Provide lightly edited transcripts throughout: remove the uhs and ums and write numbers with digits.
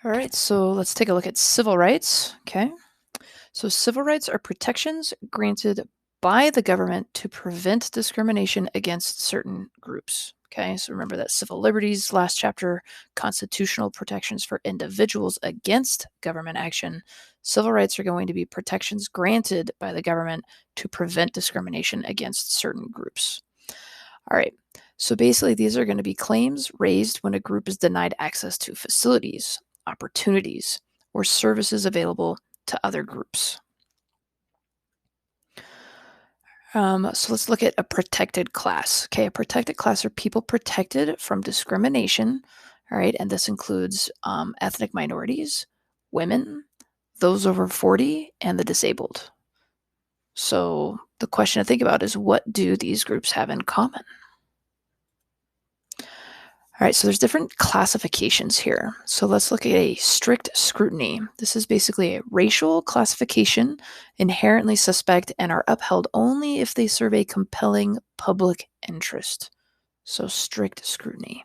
All right, so let's take a look at civil rights. Okay, so civil rights are protections granted by the government to prevent discrimination against certain groups. Okay, so remember that civil liberties, last chapter, constitutional protections for individuals against government action. Civil rights are going to be protections granted by the government to prevent discrimination against certain groups. All right, so basically, these are going to be claims raised when a group is denied access to facilities, opportunities, or services available to other groups. So let's look at a protected class. Okay, a protected class are people protected from discrimination. All right, and this includes ethnic minorities, women, those over 40, and the disabled. So the question to think about is, what do these groups have in common? All right, so there's different classifications here. So let's look at a strict scrutiny. This is basically a racial classification, inherently suspect, and are upheld only if they serve a compelling public interest. So strict scrutiny.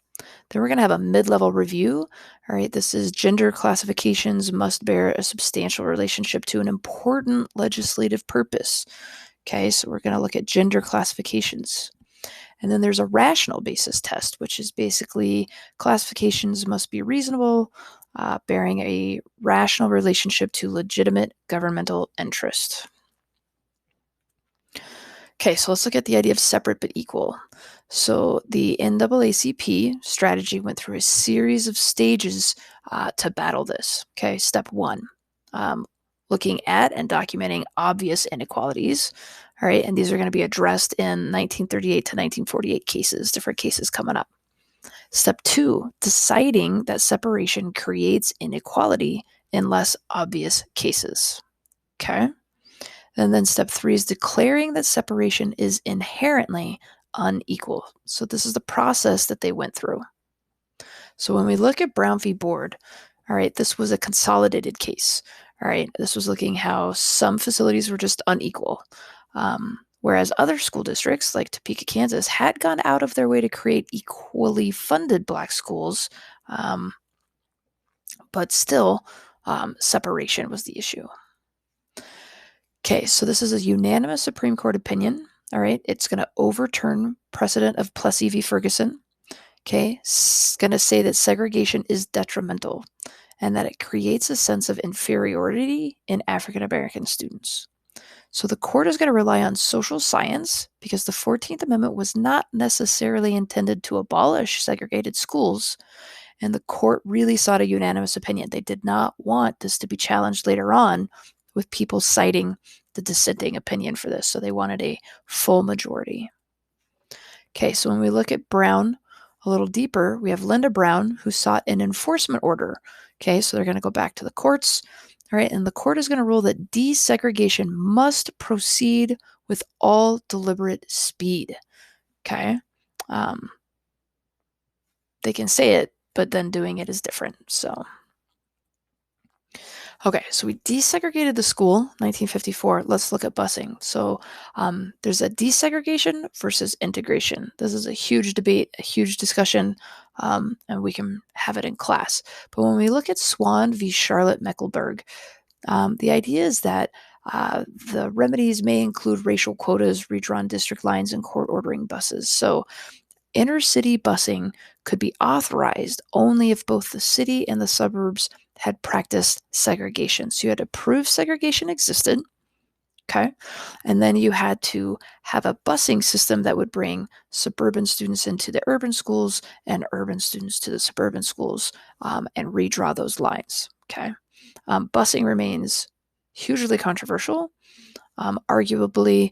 Then we're going to have a mid-level review. All right, this is gender classifications must bear a substantial relationship to an important legislative purpose. Okay, so we're going to look at gender classifications. And then there's a rational basis test, which is basically classifications must be reasonable, bearing a rational relationship to legitimate governmental interest. Okay, so let's look at the idea of separate but equal. So the NAACP strategy went through a series of stages to battle this. Okay, step one, looking at and documenting obvious inequalities. All right, and these are going to be addressed in 1938 to 1948 cases, different cases coming up. Step two, deciding that separation creates inequality in less obvious cases. Okay. And then step three is declaring that separation is inherently unequal. So this is the process that they went through. So when we look at Brown v. Board, all right, this was a consolidated case. All right, this was looking how some facilities were just unequal. Whereas other school districts like Topeka, Kansas had gone out of their way to create equally funded Black schools, but still separation was the issue. Okay, so this is a unanimous Supreme Court opinion. All right, it's going to overturn precedent of Plessy v. Ferguson. Okay, it's going to say that segregation is detrimental and that it creates a sense of inferiority in African American students. So the court is going to rely on social science because the 14th Amendment was not necessarily intended to abolish segregated schools, and the court really sought a unanimous opinion. They did not want this to be challenged later on with people citing the dissenting opinion for this, so they wanted a full majority. Okay, so when we look at Brown a little deeper, we have Linda Brown, who sought an enforcement order. Okay, so they're going to go back to the courts. All right, and the court is going to rule that desegregation must proceed with all deliberate speed. Okay, they can say it, but then doing it is different. So, okay, so we desegregated the school, 1954. Let's look at busing. So there's a desegregation versus integration. This is a huge debate, a huge discussion, and we can have it in class. But when we look at Swan v. Charlotte Mecklenburg, the idea is that the remedies may include racial quotas, redrawn district lines, and court ordering buses. So inner city busing could be authorized only if both the city and the suburbs had practiced segregation. So you had to prove segregation existed, okay? And then you had to have a busing system that would bring suburban students into the urban schools and urban students to the suburban schools and redraw those lines, okay? Busing remains hugely controversial. Arguably,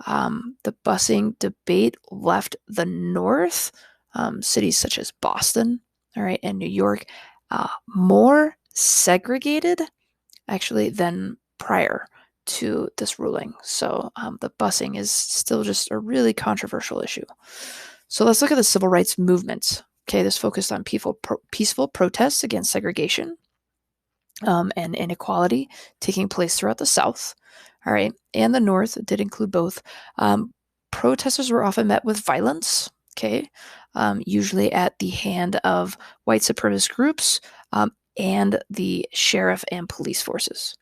the busing debate left the North, cities such as Boston, all right, and New York, more segregated actually than prior to this ruling. So the busing is still just a really controversial issue. So let's look at the civil rights movement. Okay, this focused on peaceful protests against segregation and inequality taking place throughout the South. All right, and the North. It did include both. Protesters were often met with violence, okay, usually at the hand of white supremacist groups, and the sheriff and police forces.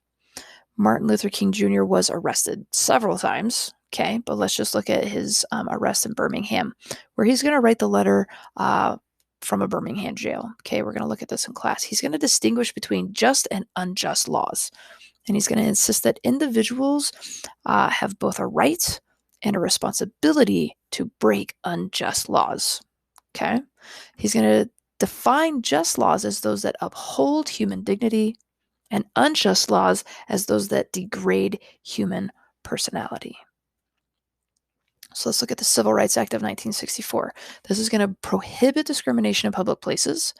Martin Luther King Jr. was arrested several times. Okay, but let's just look at his arrest in Birmingham, where he's going to write the letter from a Birmingham jail. Okay, we're going to look at this in class. He's going to distinguish between just and unjust laws, and he's going to insist that individuals have both a right and a responsibility to break unjust laws. Okay, he's going to define just laws as those that uphold human dignity, and unjust laws as those that degrade human personality. So let's look at the Civil Rights Act of 1964. This is going to prohibit discrimination in public places.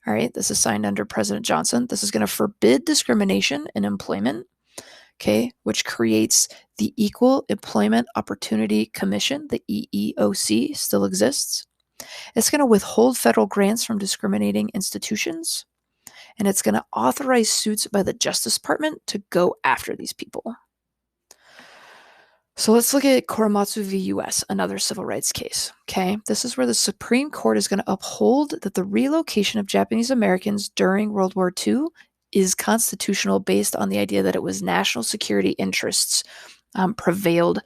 All right, this is signed under President Johnson. This is going to forbid discrimination in employment, okay, which creates the Equal Employment Opportunity Commission, the EEOC, still exists. It's going to withhold federal grants from discriminating institutions, and it's going to authorize suits by the Justice Department to go after these people. So let's look at Korematsu v. U.S., another civil rights case. Okay, this is where the Supreme Court is going to uphold that the relocation of Japanese Americans during World War II is constitutional based on the idea that it was national security interests prevailed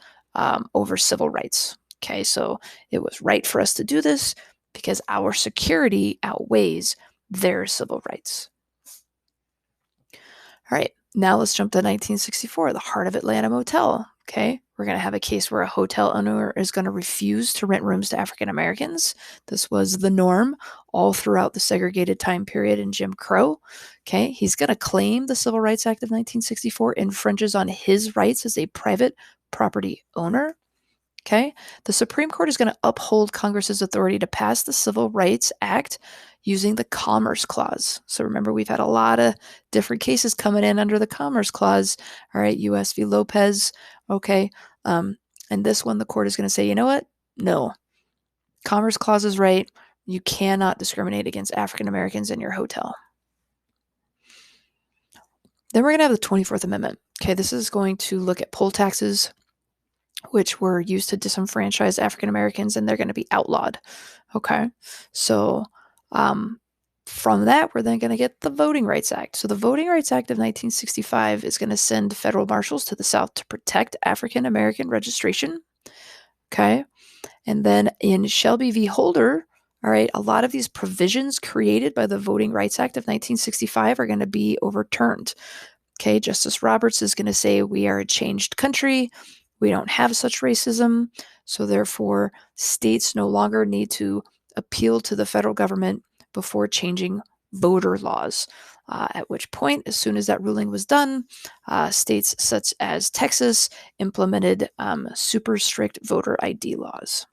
over civil rights. Okay, so it was right for us to do this because our security outweighs their civil rights. All right, now let's jump to 1964, the Heart of Atlanta Motel. Okay, we're going to have a case where a hotel owner is going to refuse to rent rooms to African Americans. This was the norm all throughout the segregated time period in Jim Crow. Okay, he's going to claim the Civil Rights Act of 1964 infringes on his rights as a private property owner. Okay, the Supreme Court is going to uphold Congress's authority to pass the Civil Rights Act using the Commerce Clause. So remember, we've had a lot of different cases coming in under the Commerce Clause. All right, U.S. v. Lopez. Okay, and this one, the court is going to say, you know what? No, Commerce Clause is right. You cannot discriminate against African Americans in your hotel. Then we're going to have the 24th Amendment. Okay, this is going to look at poll taxes, which were used to disenfranchise African Americans, and they're going to be outlawed. Okay, so from that, we're then going to get the Voting Rights Act. So the Voting Rights Act of 1965 is going to send federal marshals to the South to protect African American registration. Okay, and then in Shelby v. Holder, all right, a lot of these provisions created by the Voting Rights Act of 1965 are going to be overturned. Okay, Justice Roberts is going to say we are a changed country. We don't have such racism, so therefore states no longer need to appeal to the federal government before changing voter laws. At which point, as soon as that ruling was done, states such as Texas implemented super strict voter ID laws.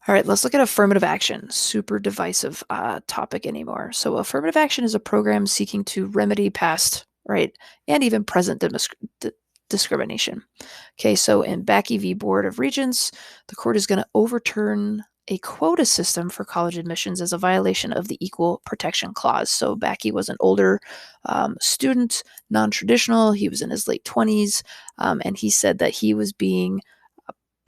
All right, let's look at affirmative action. Super divisive topic anymore. So affirmative action is a program seeking to remedy past, right, and even present discrimination. Okay, so in Bakke v. Board of Regents, the court is going to overturn a quota system for college admissions as a violation of the Equal Protection Clause. So Bakke was an older student, non-traditional. He was in his late 20s, and he said that he was being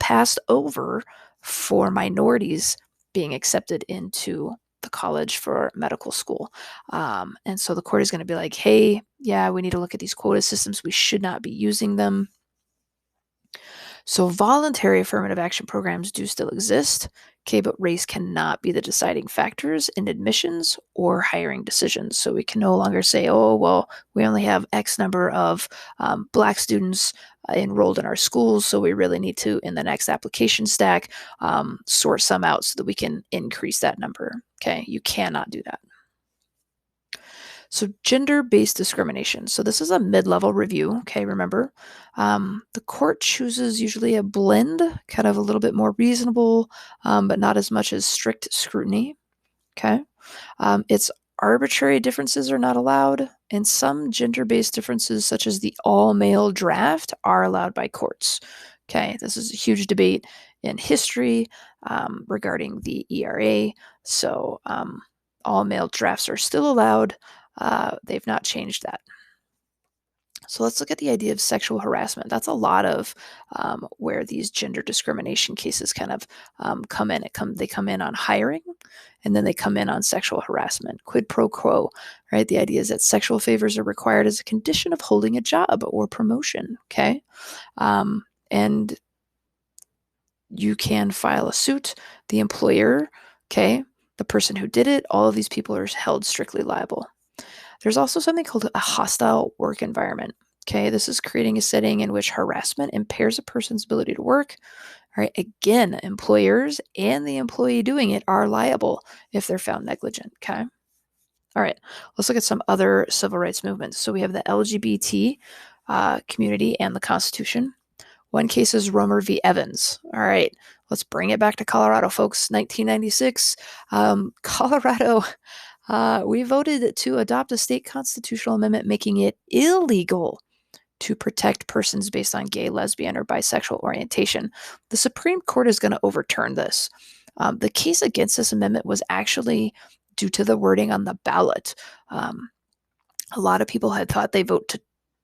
passed over for minorities being accepted into the college for medical school. And so the court is going to be like, hey, yeah, we need to look at these quota systems. We should not be using them. So voluntary affirmative action programs do still exist, okay, but race cannot be the deciding factors in admissions or hiring decisions. So we can no longer say, oh, well, we only have X number of Black students enrolled in our schools, so we really need to, in the next application stack, sort some out so that we can increase that number. Okay, you cannot do that. So gender-based discrimination. So this is a mid-level review, okay, remember. The court chooses usually a blend, kind of a little bit more reasonable, but not as much as strict scrutiny, okay. It's arbitrary differences are not allowed, and some gender-based differences, such as the all-male draft, are allowed by courts. Okay, this is a huge debate in history regarding the ERA, so all-male drafts are still allowed. They've not changed that. So let's look at the idea of sexual harassment. That's a lot of where these gender discrimination cases kind of come in. They come in on hiring, and then they come in on sexual harassment. Quid pro quo, right? The idea is that sexual favors are required as a condition of holding a job or promotion. Okay, and you can file a suit. The employer, okay, the person who did it, all of these people are held strictly liable. There's also something called a hostile work environment. Okay, this is creating a setting in which harassment impairs a person's ability to work. All right, again, employers and the employee doing it are liable if they're found negligent. Okay. All right, let's look at some other civil rights movements. So we have the LGBT community and the Constitution. One case is Romer v. Evans. All right, let's bring it back to Colorado, folks. 1996, Colorado. We voted to adopt a state constitutional amendment making it illegal to protect persons based on gay, lesbian, or bisexual orientation. The Supreme Court is going to overturn this. The case against this amendment was actually due to the wording on the ballot. A lot of people had thought they vote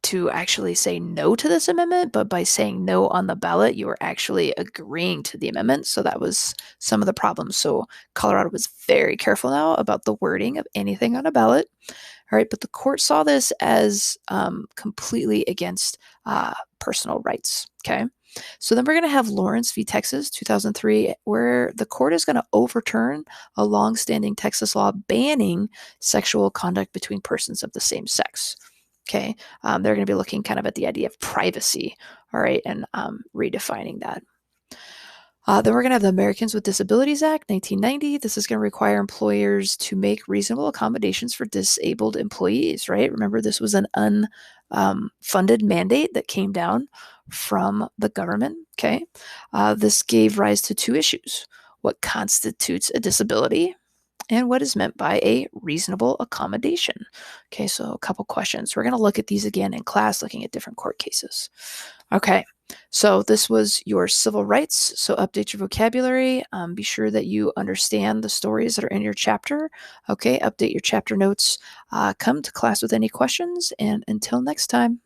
to actually say no to this amendment, but by saying no on the ballot, you were actually agreeing to the amendment. So that was some of the problems. So Colorado was very careful now about the wording of anything on a ballot. All right, but the court saw this as completely against personal rights. Okay. So then we're going to have Lawrence v. Texas, 2003, where the court is going to overturn a longstanding Texas law banning sexual conduct between persons of the same sex. Okay. They're going to be looking kind of at the idea of privacy. All right. And redefining that. Then we're going to have the Americans with Disabilities Act, 1990. This is going to require employers to make reasonable accommodations for disabled employees, right? Remember, this was an unfunded mandate that came down from the government, okay? This gave rise to two issues: what constitutes a disability and what is meant by a reasonable accommodation. Okay, so a couple questions. We're going to look at these again in class, looking at different court cases. Okay, so this was your civil rights. So update your vocabulary. Be sure that you understand the stories that are in your chapter. Okay, update your chapter notes. Come to class with any questions, and until next time.